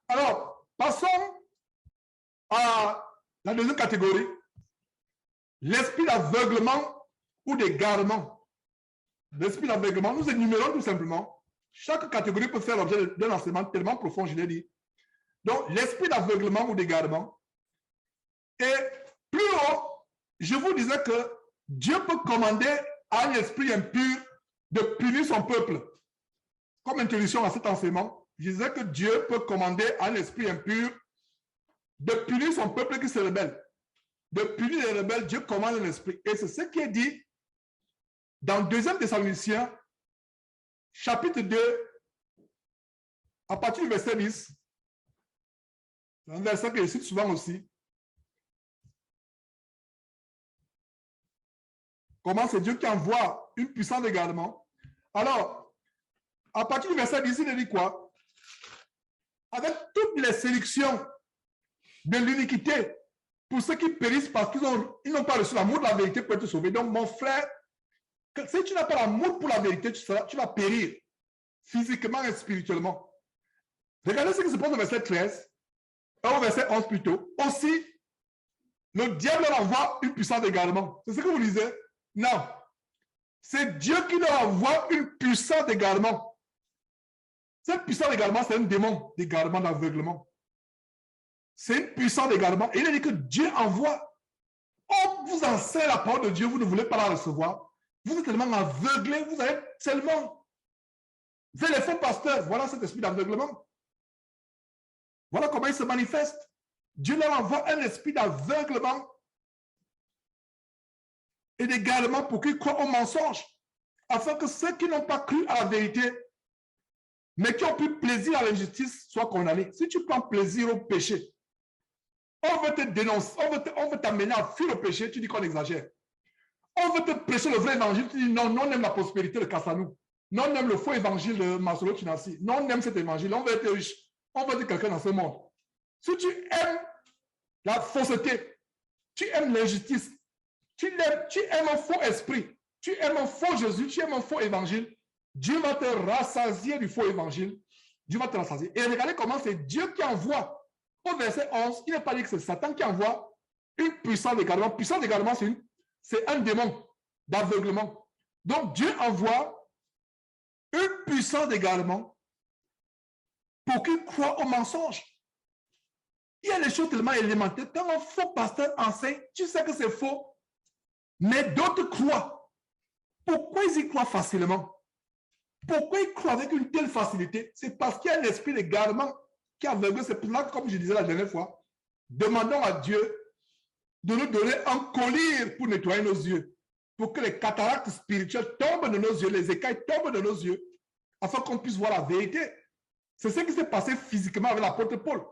Alors, passons à la deuxième catégorie, l'esprit d'aveuglement ou d'égarement. L'esprit d'aveuglement, nous énumérons tout simplement. Chaque catégorie peut faire l'objet d'un enseignement tellement profond, je l'ai dit. Donc, l'esprit d'aveuglement ou d'égarement. Et plus haut, je vous disais que Dieu peut commander à un esprit impur de punir son peuple. Comme introduction à cet enseignement, je disais que Dieu peut commander à un esprit impur de punir son peuple qui se rebelle. De punir les rebelles, Dieu commande l'esprit. Et c'est ce qui est dit dans 2 Thessaloniciens, chapitre 2, à partir du verset 10. C'est un verset que je cite souvent aussi. Comment c'est Dieu qui envoie une puissance également. Alors, à partir du verset 10, il dit quoi? Avec toutes les sélections de l'iniquité, pour ceux qui périssent parce qu'ils n'ont pas reçu l'amour de la vérité pour être sauvés. Donc, mon frère, si tu n'as pas l'amour pour la vérité, tu vas périr physiquement et spirituellement. Regardez ce qui se passe au verset 13, au verset 11 plutôt. Aussi, le diable leur envoie une puissance d'égarement. C'est ce que vous lisez? Non. C'est Dieu qui leur envoie une puissance d'égarement. Cette puissance d'égarement, c'est un démon d'égarement, d'aveuglement. C'est une puissance d'égarement. Et il a dit que Dieu envoie. On vous enseigne la parole de Dieu, vous ne voulez pas la recevoir. Vous êtes tellement aveuglé, vous avez tellement fait les faux pasteurs. Voilà cet esprit d'aveuglement. Voilà comment il se manifeste. Dieu leur envoie un esprit d'aveuglement et d'égarement pour qu'ils croient au mensonge, afin que ceux qui n'ont pas cru à la vérité, mais qui ont pris plaisir à l'injustice, soient condamnés. Si tu prends plaisir au péché, on veut te dénoncer, on veut t'amener à fuir le péché, tu dis qu'on exagère. On veut te prêcher le vrai évangile, tu dis non, non, on aime la prospérité de Kassanou. Non, on aime le faux évangile de Masolo Chinasi. Non, on aime cet évangile, on veut être riche. On veut être quelqu'un dans ce monde. Si tu aimes la fausseté, tu aimes l'injustice, tu aimes un faux esprit, tu aimes un faux Jésus, tu aimes un faux évangile, Dieu va te rassasier du faux évangile. Dieu va te rassasier. Et regardez comment c'est Dieu qui envoie. Au verset 11, il n'est pas dit que c'est Satan qui envoie une puissance d'égarement. Puissance d'égarement, c'est un démon d'aveuglement. Donc Dieu envoie une puissance d'égarement pour qu'ils croient au mensonge. Il y a des choses tellement élémentaires. Quand un faux pasteur enseigne, tu sais que c'est faux, mais d'autres croient. Pourquoi ils y croient facilement? Pourquoi ils croient avec une telle facilité? C'est parce qu'il y a un esprit d'égarement qui aveugle. C'est pour ça que, comme je disais la dernière fois, demandons à Dieu de nous donner un collier pour nettoyer nos yeux, pour que les cataractes spirituelles tombent de nos yeux, les écailles tombent de nos yeux, afin qu'on puisse voir la vérité. C'est ce qui s'est passé physiquement avec l'apôtre Paul.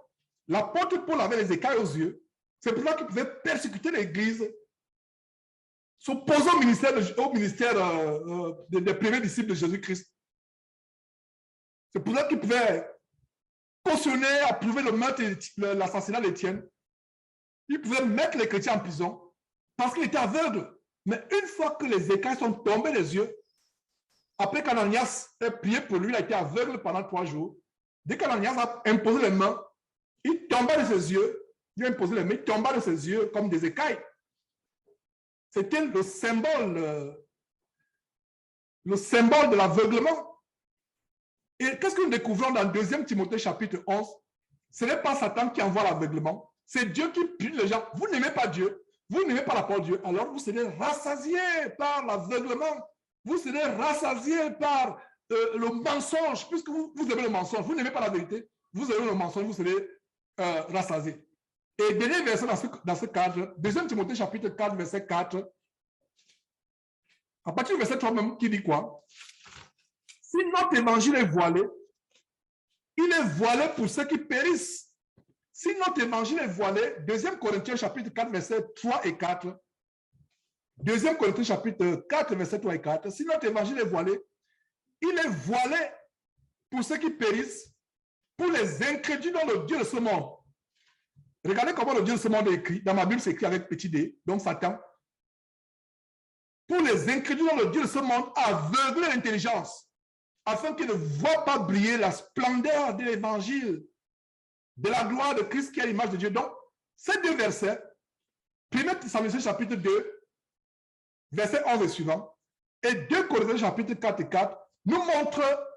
L'apôtre Paul avait les écailles aux yeux. C'est pour ça qu'il pouvait persécuter l'Église, s'opposer au ministère des premiers disciples de Jésus-Christ. C'est pour ça qu'il pouvait cautionner, approuver le meurtre et l'assassinat d'Étienne. Il pouvait mettre les chrétiens en prison parce qu'il était aveugle. Mais une fois que les écailles sont tombées des yeux, après qu'Ananias ait prié pour lui, il a été aveugle pendant 3 jours. Dès qu'Ananias a imposé les mains, il tomba de ses yeux. Il a imposé les mains, il tomba de ses yeux comme des écailles. C'était le symbole de l'aveuglement. Et qu'est-ce que nous découvrons dans 2 Timothée chapitre 11? Ce n'est pas Satan qui envoie l'aveuglement. C'est Dieu qui punit les gens. Vous n'aimez pas Dieu. Vous n'aimez pas la parole de Dieu. Alors vous serez rassasiés par l'aveuglement. Vous serez rassasiés par le mensonge. Puisque vous aimez le mensonge. Vous n'aimez pas la vérité. Vous aimez le mensonge. Vous serez rassasiés. Et dernier verset dans ce cadre, 2 Timothée chapitre 4, verset 4. À partir du verset 3 même, qui dit quoi? Si notre évangile est voilé, il est voilé pour ceux qui périssent. Si notre évangile est voilé, 2 Corinthiens chapitre 4, verset 3 et 4. 2 Corinthiens chapitre 4, verset 3 et 4. Si notre évangile est voilé, il est voilé pour ceux qui périssent, pour les incrédules dans le Dieu de ce monde. Regardez comment le Dieu de ce monde est écrit. Dans ma Bible, c'est écrit avec petit d, donc Satan. Pour les incrédules dans le Dieu de ce monde, aveugler l'intelligence, afin qu'ils ne voient pas briller la splendeur de l'évangile de la gloire de Christ qui est l'image de Dieu. Donc, ces deux versets, 1 Thessaloniciens chapitre 2, verset 11 et suivant, et 2 Corinthiens chapitre 4 et 4, nous montrent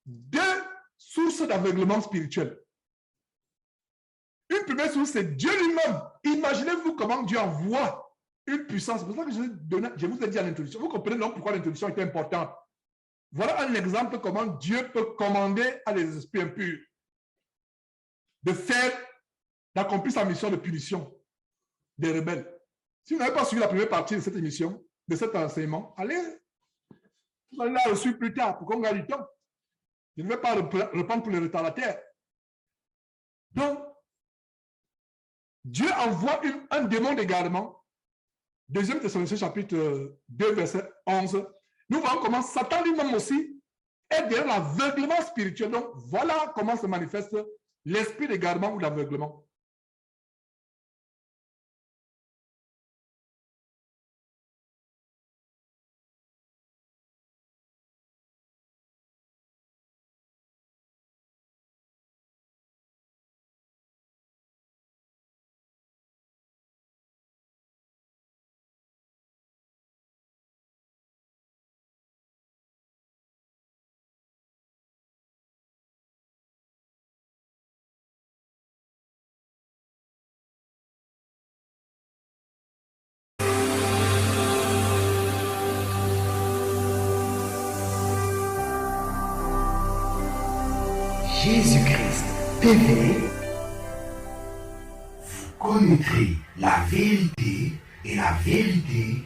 deux sources d'aveuglement spirituel. Une première source, c'est Dieu lui-même. Imaginez-vous comment Dieu envoie une puissance. C'est pour ça que je vous ai dit à l'introduction. Vous comprenez donc pourquoi l'introduction est importante. Voilà un exemple comment Dieu peut commander à des esprits impurs de faire, d'accomplir sa mission de punition des rebelles. Si vous n'avez pas suivi la première partie de cette émission, de cet enseignement, allez, vous allez la reçu plus tard pour qu'on gagne du temps. Je ne vais pas reprendre pour les retardataires. Donc, Dieu envoie un démon d'égarement. 2 Thessaloniciens chapitre 2, verset 11. Nous voyons comment Satan lui-même aussi est derrière l'aveuglement spirituel. Donc, voilà comment se manifeste l'esprit d'égarement ou l'aveuglement. Jésus-Christ TV, vous connaîtrez la vérité et la vérité